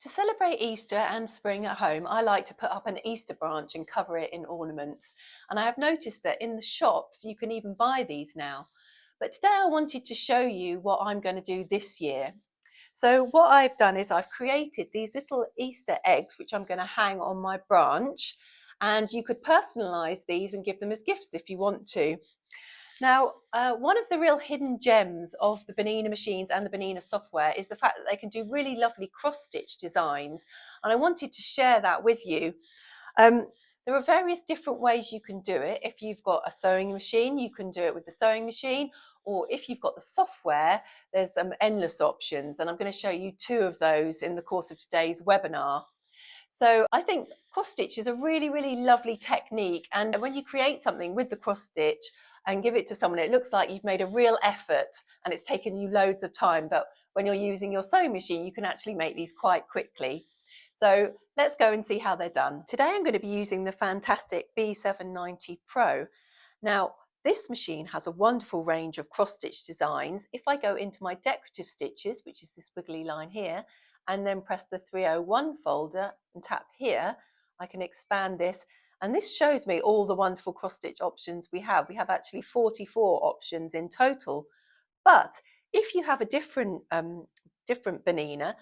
To celebrate Easter and spring at home, I like to put up an Easter branch and cover it in ornaments. And I have noticed that in the shops, you can even buy these now. But today I wanted to show you what I'm going to do this year. So what I've done is I've created these little Easter eggs, which I'm going to hang on my branch. And you could personalize these and give them as gifts if you want to. Now, one of the real hidden gems of the Bernina machines and the Bernina software is the fact that they can do really lovely cross-stitch designs. And I wanted to share that with you. There are various different ways you can do it. If you've got a sewing machine, you can do it with the sewing machine. Or if you've got the software, there's endless options. And I'm going to show you two of those in the course of today's webinar. So I think cross stitch is a really, really lovely technique. And when you create something with the cross stitch and give it to someone, it looks like you've made a real effort and it's taken you loads of time. But when you're using your sewing machine, you can actually make these quite quickly. So let's go and see how they're done. Today I'm going to be using the fantastic B790 Pro. Now, this machine has a wonderful range of cross-stitch designs. If I go into my decorative stitches, which is this wiggly line here, and then press the 301 folder and tap here, I can expand this. And this shows me all the wonderful cross-stitch options we have. We have actually 44 options in total. But if you have a different Bernina,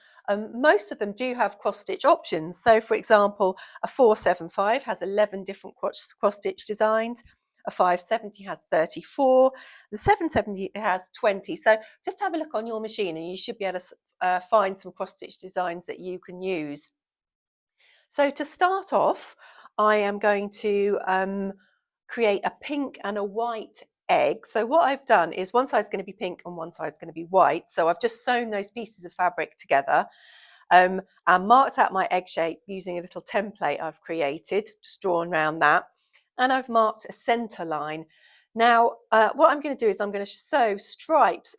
most of them do have cross-stitch options. So for example, a 475 has 11 different cross-stitch designs. A 570 has 34, the 770 has 20. So just have a look on your machine and you should be able to find some cross-stitch designs that you can use. So to start off, I am going to create a pink and a white egg. So what I've done is one side's going to be pink and one side's going to be white. So I've just sewn those pieces of fabric together and marked out my egg shape using a little template I've created, just drawn around that. And I've marked a center line. Now, what I'm going to do is I'm going to sew stripes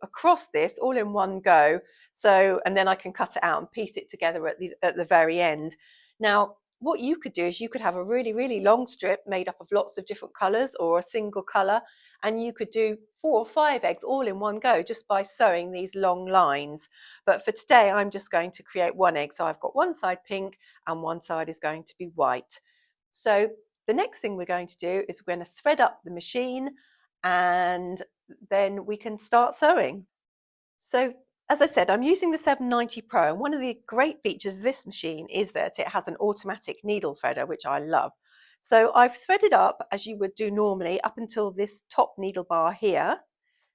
across this all in one go. So, and then I can cut it out and piece it together at the very end. Now, what you could do is you could have a really, really long strip made up of lots of different colors or a single color, and you could do 4 or 5 eggs all in one go just by sewing these long lines. But for today, I'm just going to create one egg. So I've got one side pink and one side is going to be white. So the next thing we're going to do is we're going to thread up the machine and then we can start sewing. So as I said, I'm using the 790 Pro, and one of the great features of this machine is that it has an automatic needle threader, which I love. So I've threaded up as you would do normally up until this top needle bar here.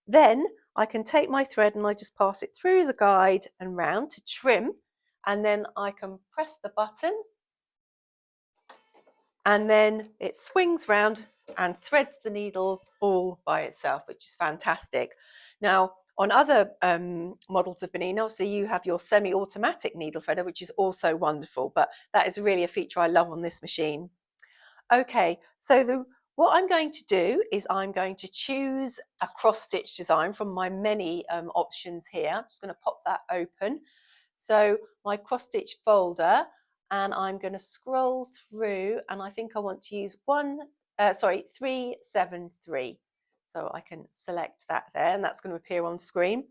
Then I can take my thread and I just pass it through the guide and round to trim, and then I can press the button and then it swings round and threads the needle all by itself, which is fantastic. Now, on other models of Bernina, obviously you have your semi-automatic needle threader, which is also wonderful, but that is really a feature I love on this machine. Okay, so what I'm going to do is I'm going to choose a cross-stitch design from my many options here. I'm just going to pop that open. So my cross-stitch folder, and I'm going to scroll through, and I think I want to use 373. So I can select that there, and that's going to appear on screen.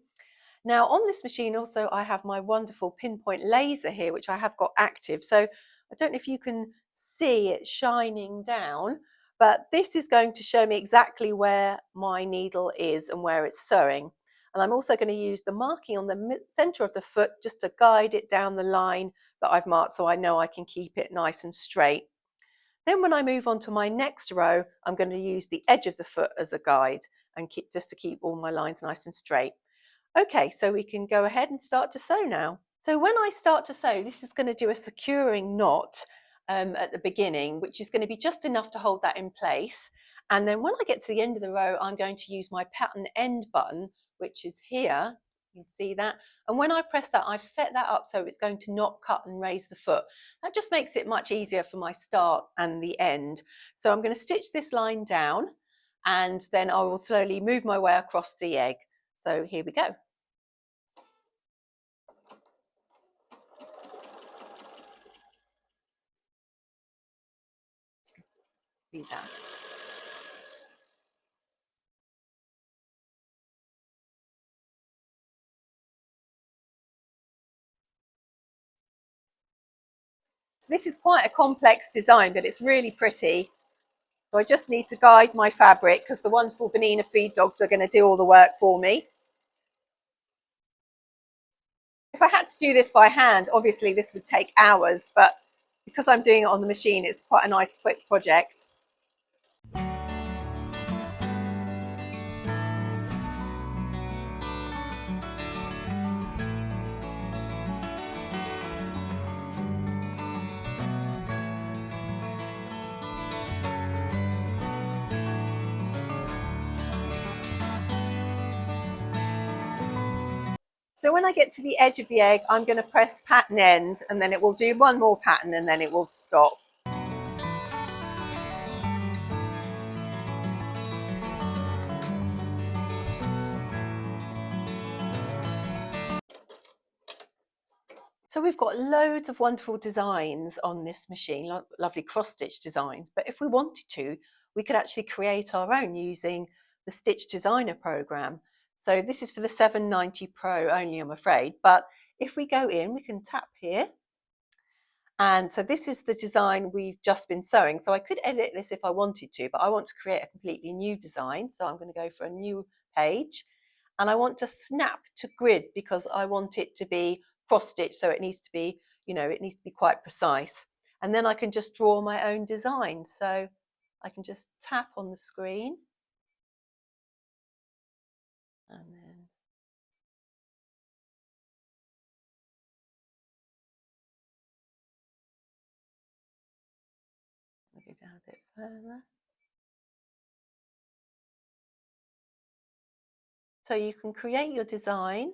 Now on this machine also I have my wonderful pinpoint laser here, which I have got active. So I don't know if you can see it shining down, but this is going to show me exactly where my needle is and where it's sewing. And I'm also going to use the marking on the center of the foot just to guide it down the line that I've marked, so I know I can keep it nice and straight. Then when I move on to my next row, I'm going to use the edge of the foot as a guide and just to keep all my lines nice and straight. Okay, so we can go ahead and start to sew now. So when I start to sew, this is going to do a securing knot at the beginning, which is going to be just enough to hold that in place. And then when I get to the end of the row, I'm going to use my pattern end button, which is here. You can see that. And when I press that, I've set that up so it's going to not cut and raise the foot. That just makes it much easier for my start and the end. So I'm going to stitch this line down and then I will slowly move my way across the egg. So here we go. Be that. So this is quite a complex design, but it's really pretty. So I just need to guide my fabric because the wonderful Bernina feed dogs are going to do all the work for me. If I had to do this by hand, obviously this would take hours, but because I'm doing it on the machine, it's quite a nice quick project. So when I get to the edge of the egg, I'm going to press pattern end, and then it will do one more pattern and then it will stop. So we've got loads of wonderful designs on this machine, lovely cross-stitch designs. But if we wanted to, we could actually create our own using the Stitch Designer program. So this is for the 790 Pro only, I'm afraid. But if we go in, we can tap here. And so this is the design we've just been sewing. So I could edit this if I wanted to, but I want to create a completely new design. So I'm going to go for a new page. And I want to snap to grid because I want it to be cross stitch. So it needs to be, it needs to be quite precise. And then I can just draw my own design. So I can just tap on the screen. And then I'll go down a bit further. So you can create your design,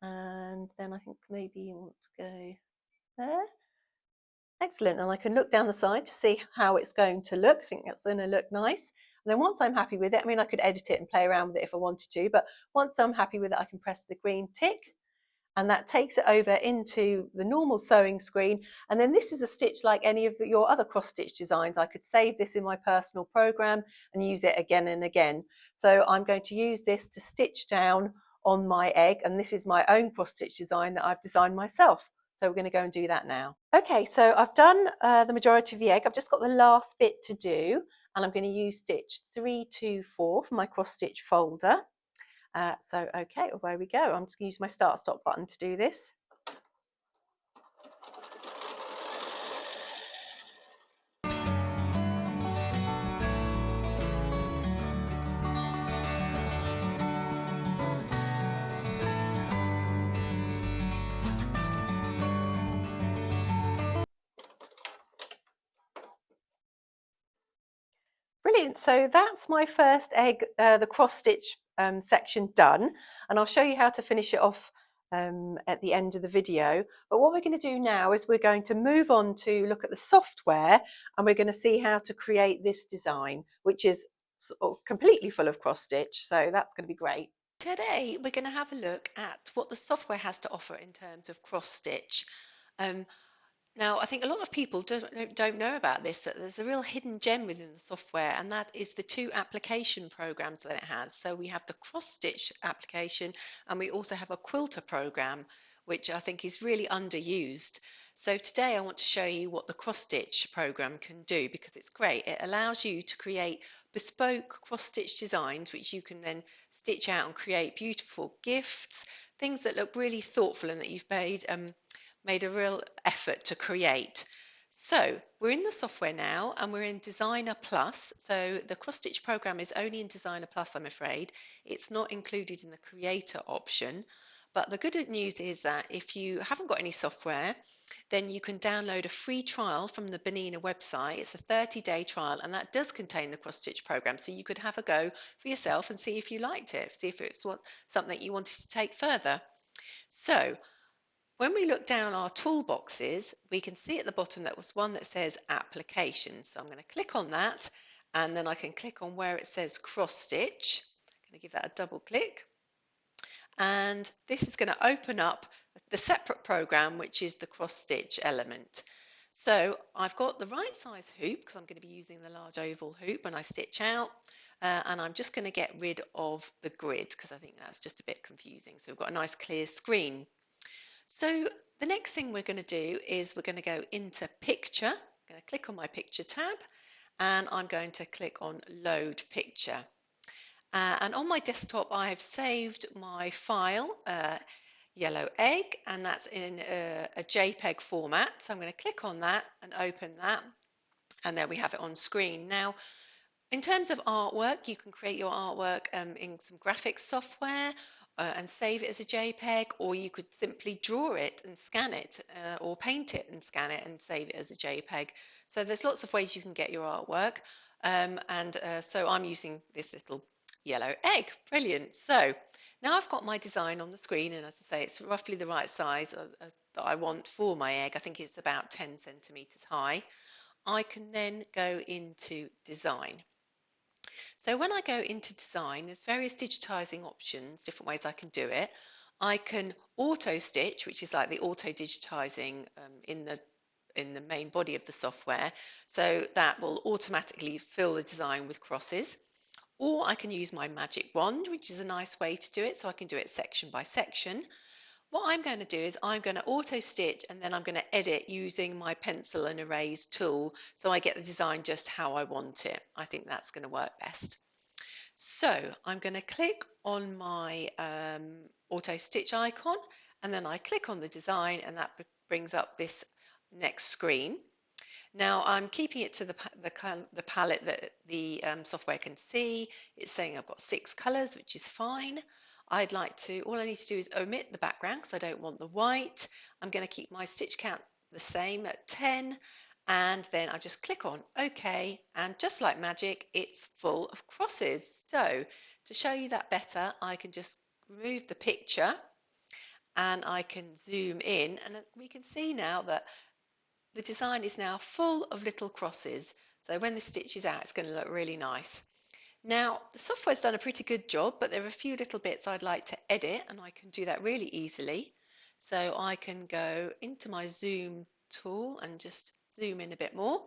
and then I think maybe you want to go there. Excellent, and I can look down the side to see how it's going to look. I think that's going to look nice. And then once I'm happy with it, I mean, I could edit it and play around with it if I wanted to, but once I'm happy with it, I can press the green tick, and that takes it over into the normal sewing screen. And then this is a stitch like any of your other cross-stitch designs. I could save this in my personal program and use it again and again. So I'm going to use this to stitch down on my egg, and this is my own cross-stitch design that I've designed myself. So we're going to go and do that now. Okay, so I've done the majority of the egg. I've just got the last bit to do, and I'm going to use stitch 324 for my cross-stitch folder. So okay, away we go. I'm just going to use my start stop button to do this. Brilliant, so that's my first egg, the cross stitch section done, and I'll show you how to finish it off at the end of the video. But what we're going to do now is we're going to move on to look at the software, and we're going to see how to create this design, which is sort of completely full of cross stitch, so that's going to be great. Today we're going to have a look at what the software has to offer in terms of cross stitch. Now, I think a lot of people don't know about this, that there's a real hidden gem within the software, and that is the two application programs that it has. So we have the cross-stitch application, and we also have a quilter program, which I think is really underused. So today I want to show you what the cross-stitch program can do, because it's great. It allows you to create bespoke cross-stitch designs, which you can then stitch out and create beautiful gifts, things that look really thoughtful and that you've made a real effort to create. So we're in the software now, and we're in Designer Plus. So the cross stitch program is only in Designer Plus, I'm afraid. It's not included in the creator option. But the good news is that if you haven't got any software, then you can download a free trial from the Bernina website. It's a 30-day trial, and that does contain the cross stitch program. So you could have a go for yourself and see if you liked it, see if it's something you wanted to take further. So when we look down our toolboxes, we can see at the bottom that was one that says applications. So I'm going to click on that, and then I can click on where it says cross stitch. I'm going to give that a double click. And this is going to open up the separate program, which is the cross stitch element. So I've got the right size hoop because I'm going to be using the large oval hoop, and I stitch out. And I'm just going to get rid of the grid because I think that's just a bit confusing. So we've got a nice clear screen. So the next thing we're going to do is we're going to go into picture. I'm going to click on my picture tab and I'm going to click on load picture. And on my desktop I've saved my file, yellow egg, and that's in a JPEG format. So I'm going to click on that and open that, and there we have it on screen. Now, in terms of artwork, you can create your artwork in some graphics software and save it as a JPEG, or you could simply draw it and scan it, or paint it and scan it and save it as a JPEG. So there's lots of ways you can get your artwork, so I'm using this little yellow egg. Brilliant. So now I've got my design on the screen, and as I say, it's roughly the right size that I want for my egg. I think it's about 10 centimeters high. I can then go into design. So when I go into design, there's various digitizing options, different ways I can do it. I can auto stitch, which is like the auto digitizing in the main body of the software. So that will automatically fill the design with crosses. Or I can use my magic wand, which is a nice way to do it. So I can do it section by section. What I'm going to do is I'm going to auto stitch, and then I'm going to edit using my pencil and erase tool, so I get the design just how I want it. I think that's going to work best. So I'm going to click on my auto stitch icon, and then I click on the design, and that brings up this next screen. Now I'm keeping it to the palette that the software can see. It's saying I've got 6 colours, which is fine. All I need to do is omit the background because I don't want the white. I'm going to keep my stitch count the same at 10, and then I just click on OK, and just like magic, it's full of crosses. So to show you that better, I can just remove the picture and I can zoom in, and we can see now that the design is now full of little crosses. So when the stitch is out, it's going to look really nice. Now, the software's done a pretty good job, but there are a few little bits I'd like to edit, and I can do that really easily. So I can go into my zoom tool and just zoom in a bit more.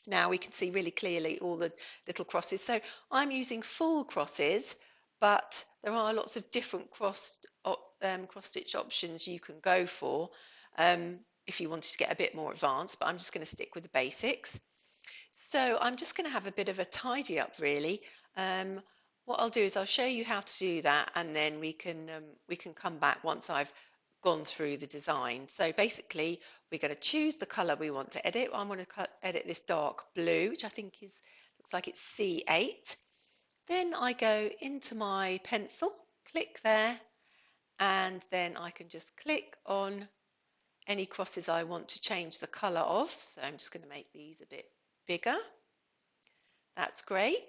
Now we can see really clearly all the little crosses. So I'm using full crosses, but there are lots of different cross stitch options you can go for if you wanted to get a bit more advanced, but I'm just going to stick with the basics. So I'm just going to have a bit of a tidy up really. What I'll do is I'll show you how to do that, and then we can come back once I've gone through the design. So basically we're going to choose the color we want to edit. I'm going to edit this dark blue, which I think looks like it's C8. Then I go into my pencil, click there, and then I can just click on any crosses I want to change the color of. So I'm just going to make these a bit bigger. That's great.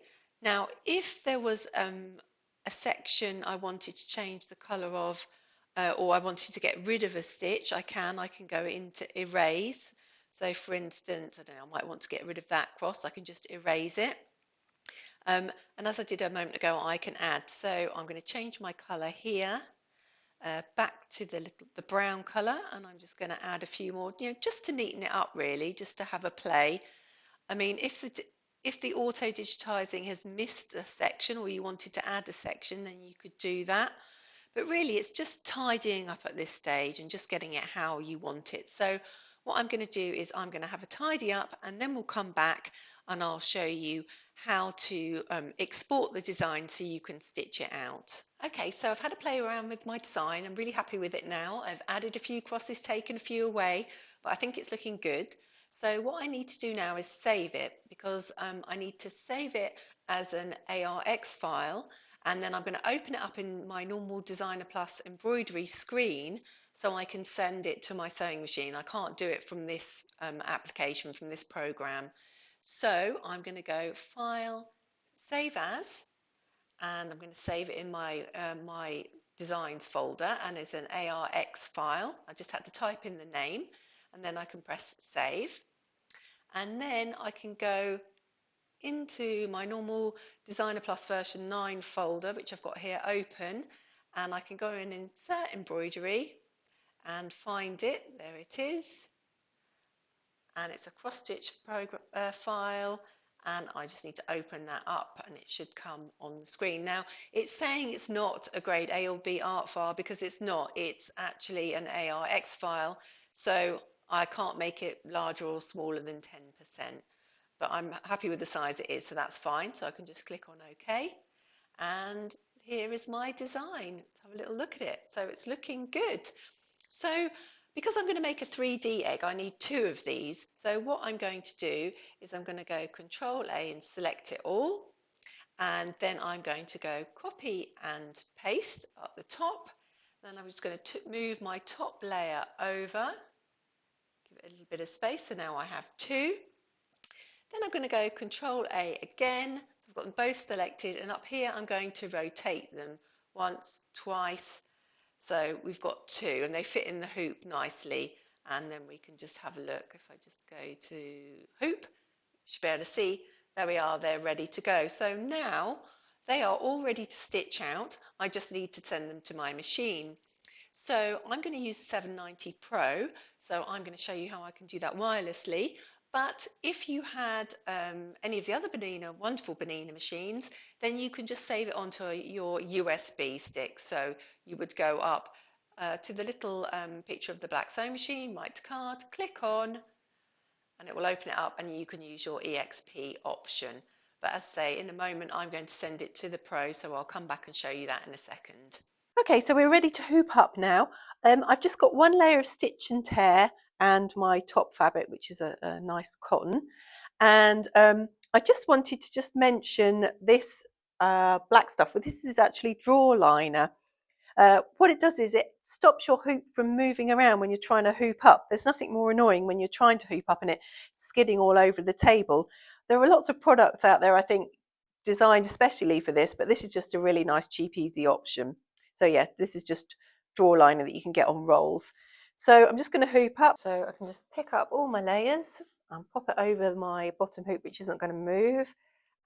Now, if there was a section I wanted to change the color of, or I wanted to get rid of a stitch, I can go into erase. So for instance, I don't know, I might want to get rid of that cross. I can just erase it. And as I did a moment ago, I can add. So I'm going to change my color here back to the brown color, and I'm just going to add a few more, just to neaten it up really, just to have a play. I mean, if the auto digitizing has missed a section, or you wanted to add a section, then you could do that. But really, it's just tidying up at this stage and just getting it how you want it. So what I'm going to do is I'm going to have a tidy up, and then we'll come back and I'll show you how to export the design so you can stitch it out. Okay, so I've had a play around with my design. I'm really happy with it now. I've added a few crosses, taken a few away, but I think it's looking good. So what I need to do now is save it, because I need to save it as an ARX file, and then I'm going to open it up in my normal Designer Plus embroidery screen so I can send it to my sewing machine. I can't do it from this application, from this program. So I'm going to go File, Save As, and I'm going to save it in my my Designs folder, and it's an ARX file. I just had to type in the name, and then I can press Save. And then I can go into my normal Designer Plus version 9 folder, which I've got here open, and I can go and insert embroidery and find it. There it is. And it's a cross-stitch file, and I just need to open that up and it should come on the screen. Now, it's saying it's not a grade A or B art file because it's not. It's actually an ARX file, so I can't make it larger or smaller than 10%, but I'm happy with the size it is, so that's fine. So I can just click on OK, and here is my design. Let's have a little look at it. So it's looking good. So because I'm going to make a 3D egg, I need two of these. So what I'm going to do is I'm going to go Control A and select it all. And then I'm going to go copy and paste at the top. Then I'm just going to move my top layer over, give it a little bit of space. So now I have two. Then I'm going to go Control A again. So I've got them both selected. And up here, I'm going to rotate them once, twice. So we've got two, and they fit in the hoop nicely. And then we can just have a look. If I just go to hoop, you should be able to see, there we are, they're ready to go. So now they are all ready to stitch out. I just need to send them to my machine. So I'm going to use the 790 Pro, so I'm going to show you how I can do that wirelessly. But if you had any of the other wonderful Bernina machines, then you can just save it onto your USB stick. So you would go up to the little picture of the black sewing machine, write to card, click on, and it will open it up and you can use your EXP option. But as I say, in a moment, I'm going to send it to the Pro, so I'll come back and show you that in a second. Okay, so we're ready to hoop up now. I've just got one layer of stitch and tear and my top fabric, which is a nice cotton. And I just wanted to just mention this black stuff. Well, this is actually draw liner. What it does is it stops your hoop from moving around when you're trying to hoop up. There's nothing more annoying when you're trying to hoop up and it skidding all over the table. There are lots of products out there, I think, designed especially for this, but this is just a really nice, cheap, easy option. So yeah, this is just draw liner that you can get on rolls. So I'm just going to hoop up. So I can just pick up all my layers and pop it over my bottom hoop, which isn't going to move.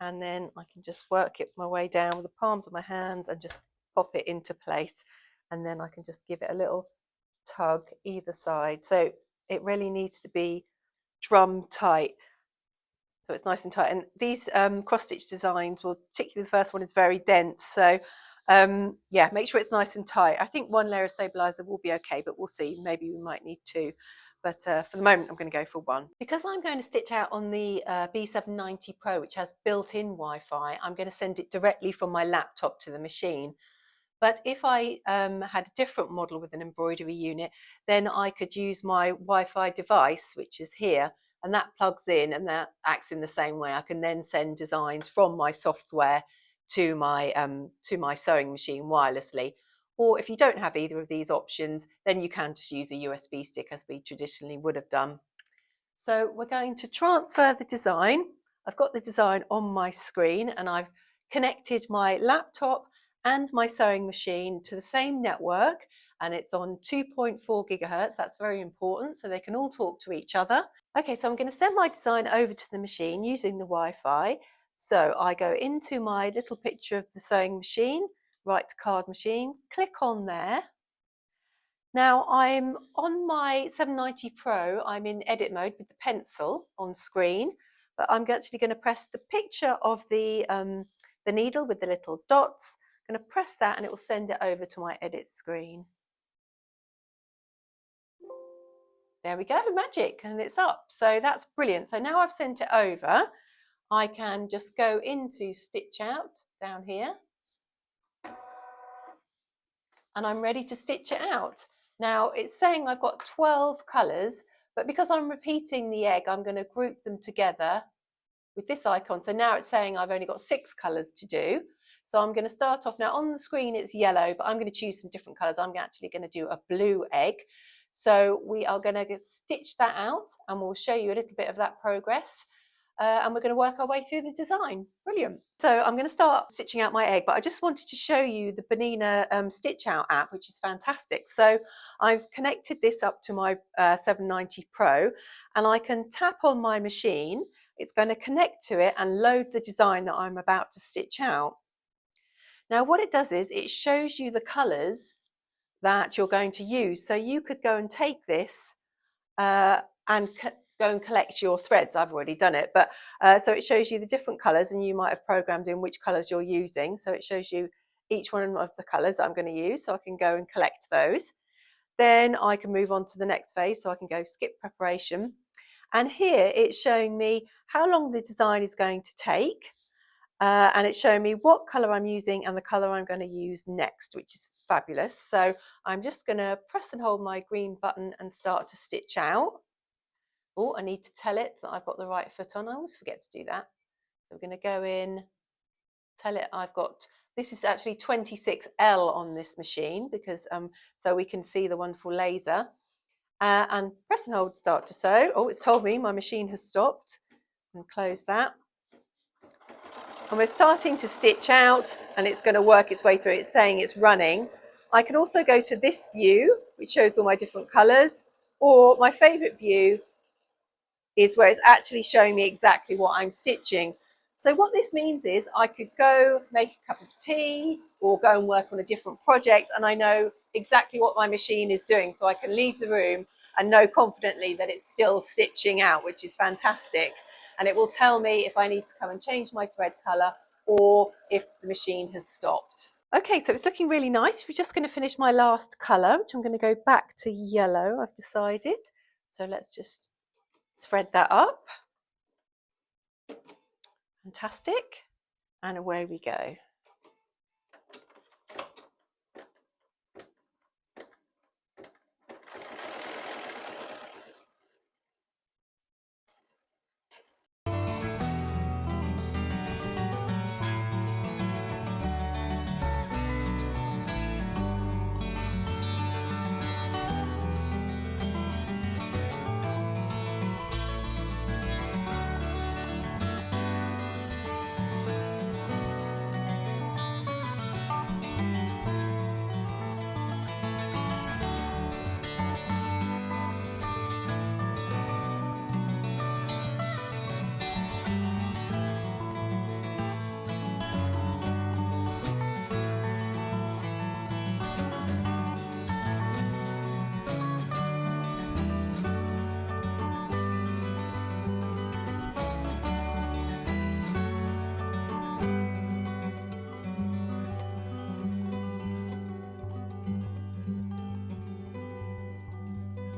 And then I can just work it my way down with the palms of my hands and just pop it into place. And then I can just give it a little tug either side. So it really needs to be drum tight. So it's nice and tight. And these cross-stitch designs, well, particularly the first one is very dense. So yeah, make sure it's nice and tight. I think one layer of stabilizer will be okay, but we'll see. Maybe we might need two. But for the moment, I'm going to go for one. Because I'm going to stitch out on the B790 Pro, which has built-in Wi-Fi, I'm going to send it directly from my laptop to the machine. But if I had a different model with an embroidery unit, then I could use my Wi-Fi device, which is here, and that plugs in and that acts in the same way. I can then send designs from my software to my sewing machine wirelessly. Or if you don't have either of these options, then you can just use a USB stick as we traditionally would have done. So we're going to transfer the design. I've got the design on my screen and I've connected my laptop and my sewing machine to the same network, and it's on 2.4 gigahertz. That's very important, so they can all talk to each other. Okay, so I'm going to send my design over to the machine using the Wi-Fi. So I go into my little picture of the sewing machine, write to card machine, click on there. Now I'm on my 790 Pro, I'm in edit mode with the pencil on screen, but I'm actually going to press the picture of the needle with the little dots. I'm going to press that and it will send it over to my edit screen. There we go, magic, and it's up. So that's brilliant. So now I've sent it over, I can just go into stitch out down here and I'm ready to stitch it out. Now it's saying I've got 12 colours, but because I'm repeating the egg, I'm going to group them together with this icon. So now it's saying I've only got 6 colours to do. So I'm going to start off now on the screen, it's yellow, but I'm going to choose some different colours. I'm actually going to do a blue egg. So we are going to stitch that out and we'll show you a little bit of that progress. And we're going to work our way through the design. Brilliant. So I'm going to start stitching out my egg, but I just wanted to show you the Bernina Stitch Out app, which is fantastic. So I've connected this up to my 790 Pro and I can tap on my machine. It's going to connect to it and load the design that I'm about to stitch out. Now what it does is it shows you the colours that you're going to use. So you could go and take this and go and collect your threads. I've already done it, but so it shows you the different colours, and you might have programmed in which colours you're using. So it shows you each one of the colours that I'm going to use, so I can go and collect those. Then I can move on to the next phase, so I can go skip preparation. And here it's showing me how long the design is going to take. And it's showing me what colour I'm using and the colour I'm going to use next, which is fabulous. So I'm just going to press and hold my green button and start to stitch out. Oh, I need to tell it that I've got the right foot on. I always forget to do that. So we're going to go in, tell it I've got, this is actually 26L on this machine, because so we can see the wonderful laser. And press and hold start to sew. Oh, it's told me my machine has stopped. And close that. And we're starting to stitch out, and it's going to work its way through. It's saying it's running. I can also go to this view, which shows all my different colours, or my favourite view is where it's actually showing me exactly what I'm stitching. So what this means is I could go make a cup of tea or go and work on a different project, and I know exactly what my machine is doing, so I can leave the room and know confidently that it's still stitching out, which is fantastic. And it will tell me if I need to come and change my thread colour or if the machine has stopped. Okay, so it's looking really nice. We're just going to finish my last colour, which I'm going to go back to yellow, I've decided. So let's just thread that up. Fantastic. And away we go.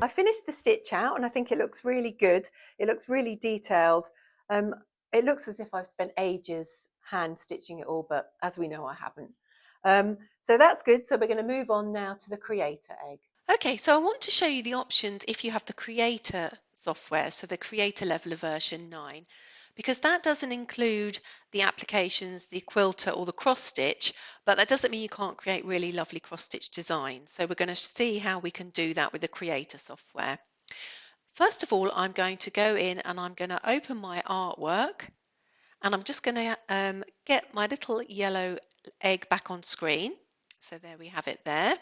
I finished the stitch out, and I think it looks really good. It looks really detailed. It looks as if I've spent ages hand stitching it all, but as we know, I haven't. So that's good. So we're going to move on now to the Creator egg. Okay, so I want to show you the options if you have the Creator software, so the Creator level of version 9, because that doesn't include the applications, the quilter or the cross stitch, but that doesn't mean you can't create really lovely cross stitch designs. So we're going to see how we can do that with the Creator software. First of all, I'm going to go in and I'm going to open my artwork, and I'm just going to get my little yellow egg back on screen. So there we have it there.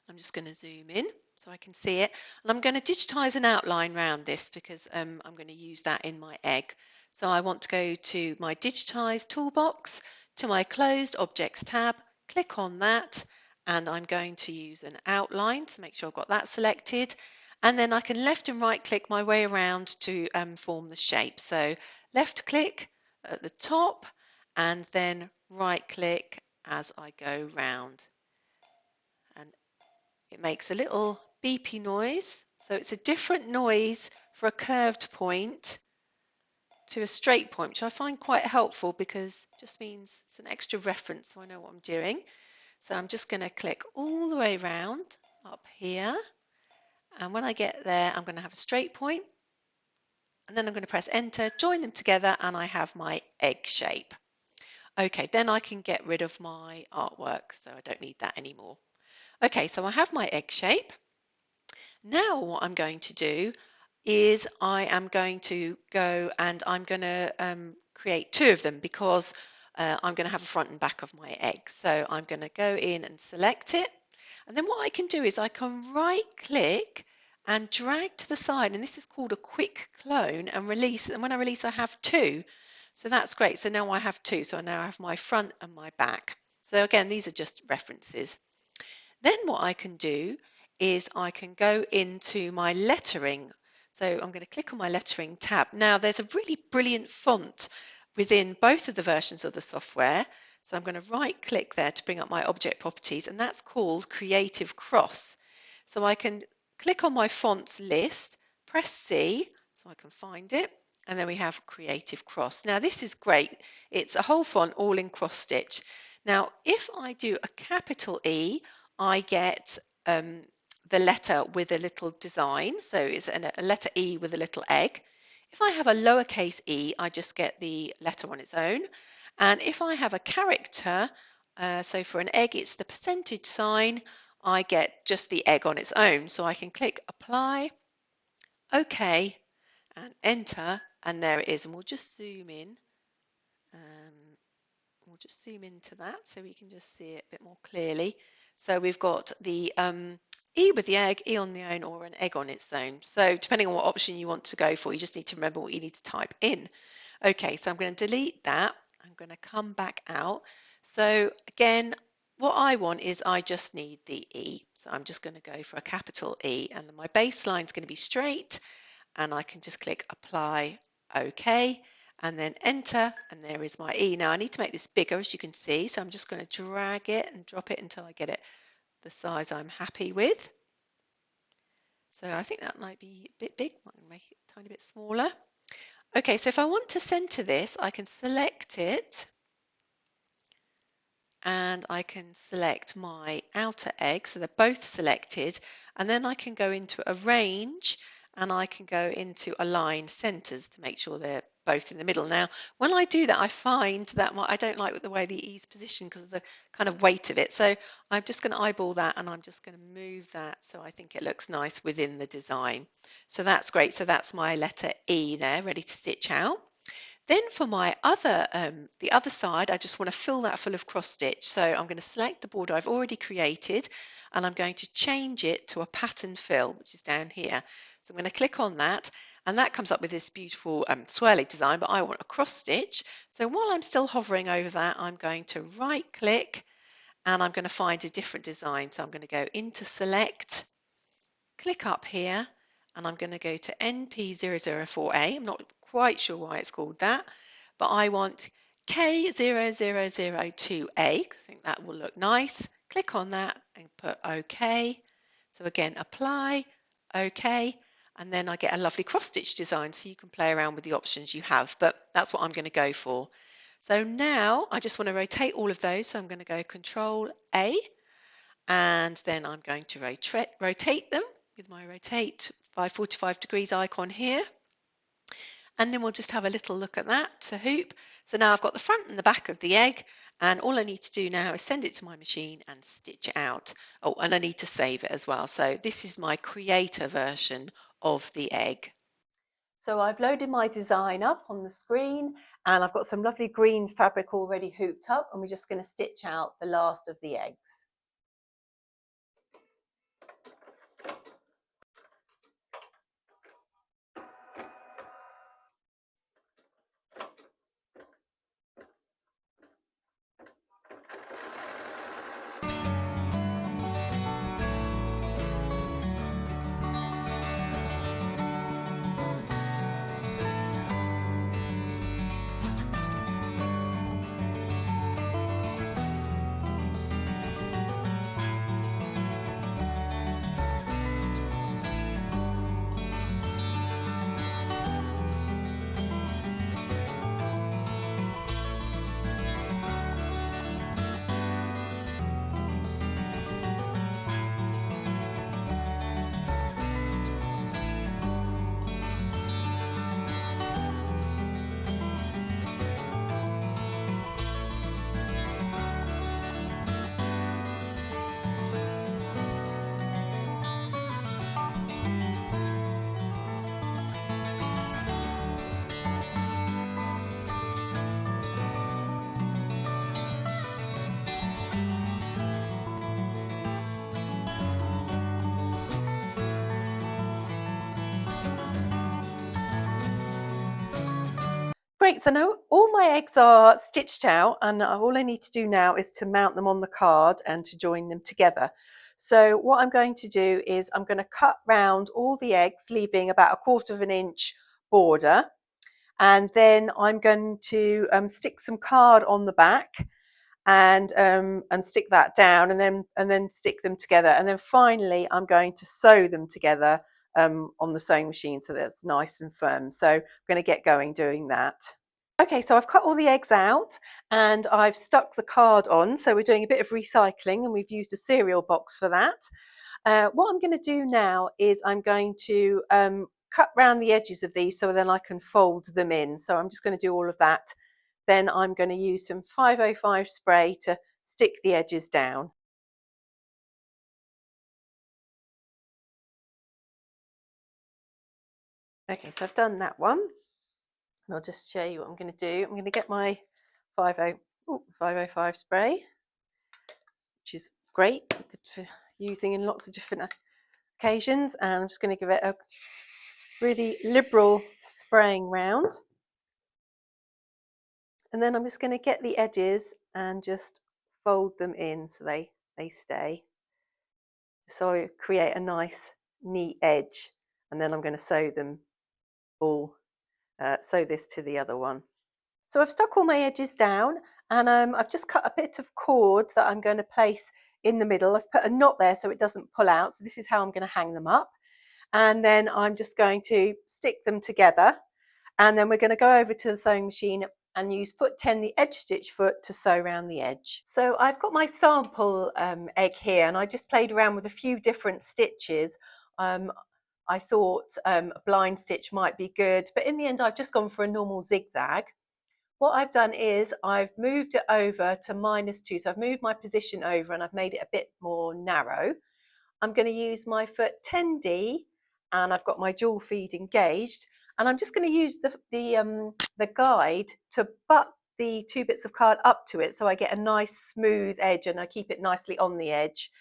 I'm just going to zoom in so I can see it. And I'm going to digitize an outline around this because I'm going to use that in my egg. So I want to go to my digitize toolbox, to my closed objects tab, click on that, and I'm going to use an outline to make sure I've got that selected. And then I can left and right click my way around to form the shape. So left click at the top and then right click as I go round. And it makes a little beepy noise. So it's a different noise for a curved point to a straight point, which I find quite helpful because it just means it's an extra reference so I know what I'm doing. So I'm just going to click all the way around up here. And when I get there, I'm going to have a straight point. And then I'm going to press enter, join them together, and I have my egg shape. Okay, then I can get rid of my artwork, so I don't need that anymore. Okay, so I have my egg shape. Now what I'm going to do is I am going to go and I'm going to create two of them because I'm going to have a front and back of my egg. So I'm going to go in and select it. And then what I can do is I can right click and drag to the side, and this is called a quick clone, and release. And when I release, I have two. So that's great. So now I have two. So I now have my front and my back. So again, these are just references. Then what I can do is I can go into my lettering. So I'm going to click on my lettering tab. Now there's a really brilliant font within both of the versions of the software. So I'm going to right click there to bring up my object properties, and that's called Creative Cross. So I can click on my fonts list, press C so I can find it, and then we have Creative Cross. Now this is great. It's a whole font all in cross stitch. Now if I do a capital E, I get the letter with a little design, so it's a letter E with a little egg. If I have a lowercase e, I just get the letter on its own. And if I have a character, so for an egg it's the percentage sign, I get just the egg on its own. So I can click apply, OK, and enter, and there it is. And we'll just zoom in. We'll just zoom into that so we can just see it a bit more clearly. So we've got the E with the egg, E on the own, or an egg on its own. So depending on what option you want to go for, you just need to remember what you need to type in. Okay, so I'm going to delete that. I'm going to come back out. So again, what I want is I just need the E. So I'm just going to go for a capital E, and my baseline is going to be straight, and I can just click apply, OK, and then enter, and there is my E. Now I need to make this bigger, as you can see, so I'm just going to drag it and drop it until I get it the size I'm happy with. So I think that might be a bit big. I'm going to make it a tiny bit smaller. Okay, so if I want to center this, I can select it, and I can select my outer egg, so they're both selected, and then I can go into arrange, and I can go into align centers to make sure they're both in the middle. Now when I do that, I find that I don't like the way the E's positioned because of the kind of weight of it, so I'm just going to eyeball that, and I'm just going to move that so I think it looks nice within the design. So that's great. So that's my letter E there, ready to stitch out. Then for my the other side, I just want to fill that full of cross stitch. So I'm going to select the border I've already created, and I'm going to change it to a pattern fill, which is down here. So I'm going to click on that, and that comes up with this beautiful swirly design, but I want a cross stitch. So while I'm still hovering over that, I'm going to right click, and I'm going to find a different design. So I'm going to go into select, click up here, and I'm going to go to NP004A. I'm not quite sure why it's called that, but I want K0002A. I think that will look nice. Click on that and put OK. So again, apply, OK, and then I get a lovely cross-stitch design, so you can play around with the options you have, but that's what I'm going to go for. So now I just want to rotate all of those, so I'm going to go Control A, and then I'm going to rotate them with my rotate by 45 degrees icon here. And then we'll just have a little look at that to hoop. So now I've got the front and the back of the egg, and all I need to do now is send it to my machine and stitch it out. Oh, and I need to save it as well. So this is my creator version of the egg. So I've loaded my design up on the screen, and I've got some lovely green fabric already hooped up, and we're just going to stitch out the last of the eggs. Great, so now all my eggs are stitched out, and all I need to do now is to mount them on the card and to join them together. So what I'm going to do is I'm going to cut round all the eggs, leaving about 1/4 of an inch border. And then I'm going to stick some card on the back and stick that down, and then stick them together. And then finally I'm going to sew them together on the sewing machine so that's nice and firm. So I'm going to get going doing that. Okay, so I've cut all the eggs out and I've stuck the card on. So we're doing a bit of recycling and we've used a cereal box for that. What I'm going to do now is I'm going to cut round the edges of these so then I can fold them in. So I'm just going to do all of that. Then I'm going to use some 505 spray to stick the edges down. Okay, so I've done that one. And I'll just show you what I'm going to do. I'm going to get my 505 spray, which is great, good for using in lots of different occasions. And I'm just going to give it a really liberal spraying round. And then I'm just going to get the edges and just fold them in so they stay. So I create a nice neat edge, and then I'm going to sew them all, sew this to the other one. So I've stuck all my edges down, and I've just cut a bit of cord that I'm going to place in the middle. I've put a knot there so it doesn't pull out. So this is how I'm going to hang them up. And then I'm just going to stick them together. And then we're going to go over to the sewing machine and use foot 10, the edge stitch foot, to sew around the edge. So I've got my sample egg here, and I just played around with a few different stitches. I thought a blind stitch might be good, but in the end I've just gone for a normal zigzag. What I've done is I've moved it over to -2, so I've moved my position over and I've made it a bit more narrow. I'm going to use my foot 10D, and I've got my jewel feed engaged, and I'm just going to use the guide to butt the 2 bits of card up to it so I get a nice smooth edge and I keep it nicely on the edge.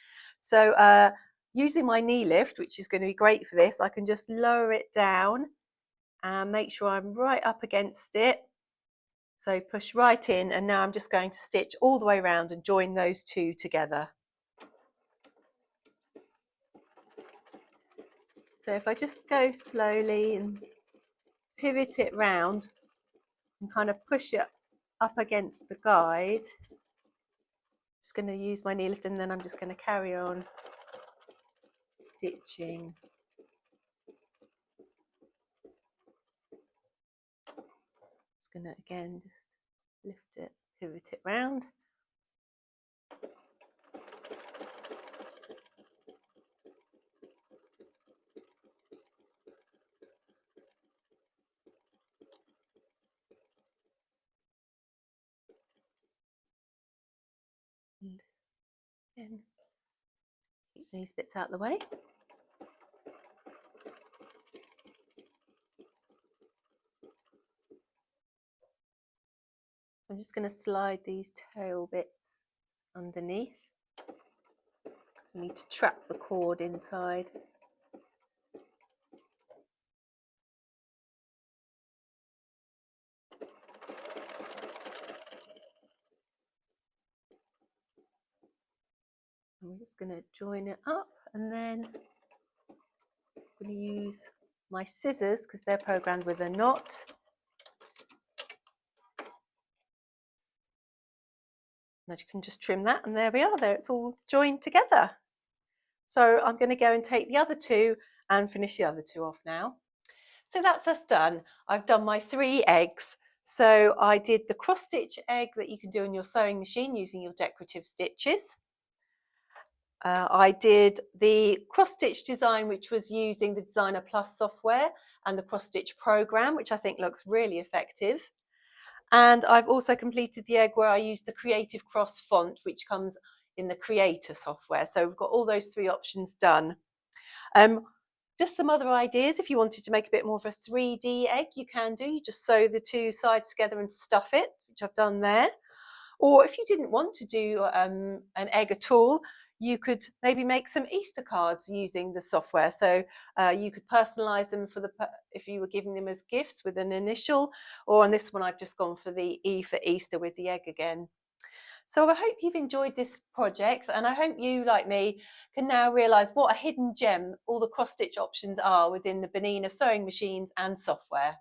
So using my knee lift, which is going to be great for this, I can just lower it down and make sure I'm right up against it. So push right in, and now I'm just going to stitch all the way around and join those two together. So if I just go slowly and pivot it round and kind of push it up against the guide, just going to use my knee lift, and then I'm just going to carry on stitching. Just going to again just lift it, pivot it round. And again, keep these bits out of the way. I'm just going to slide these tail bits underneath. So we need to trap the cord inside. I'm just going to join it up, and then I'm going to use my scissors because they're programmed with a knot. And you can just trim that, and there we are, there it's all joined together. So I'm going to go and take the other two and finish the other two off now. So that's us done. I've done my 3 eggs. So I did the cross stitch egg that you can do in your sewing machine using your decorative stitches. I did the cross stitch design, which was using the Designer Plus software and the cross stitch program, which I think looks really effective. And I've also completed the egg where I used the Creative Cross font, which comes in the Creator software. So we've got all those 3 options done. Just some other ideas. If you wanted to make a bit more of a 3D egg, you can do. You just sew the 2 sides together and stuff it, which I've done there. Or if you didn't want to do an egg at all, you could maybe make some Easter cards using the software. So you could personalize them for if you were giving them as gifts with an initial, or on this one I've just gone for the E for Easter with the egg again. So I hope you've enjoyed this project, and I hope you, like me, can now realise what a hidden gem all the cross-stitch options are within the Bernina sewing machines and software.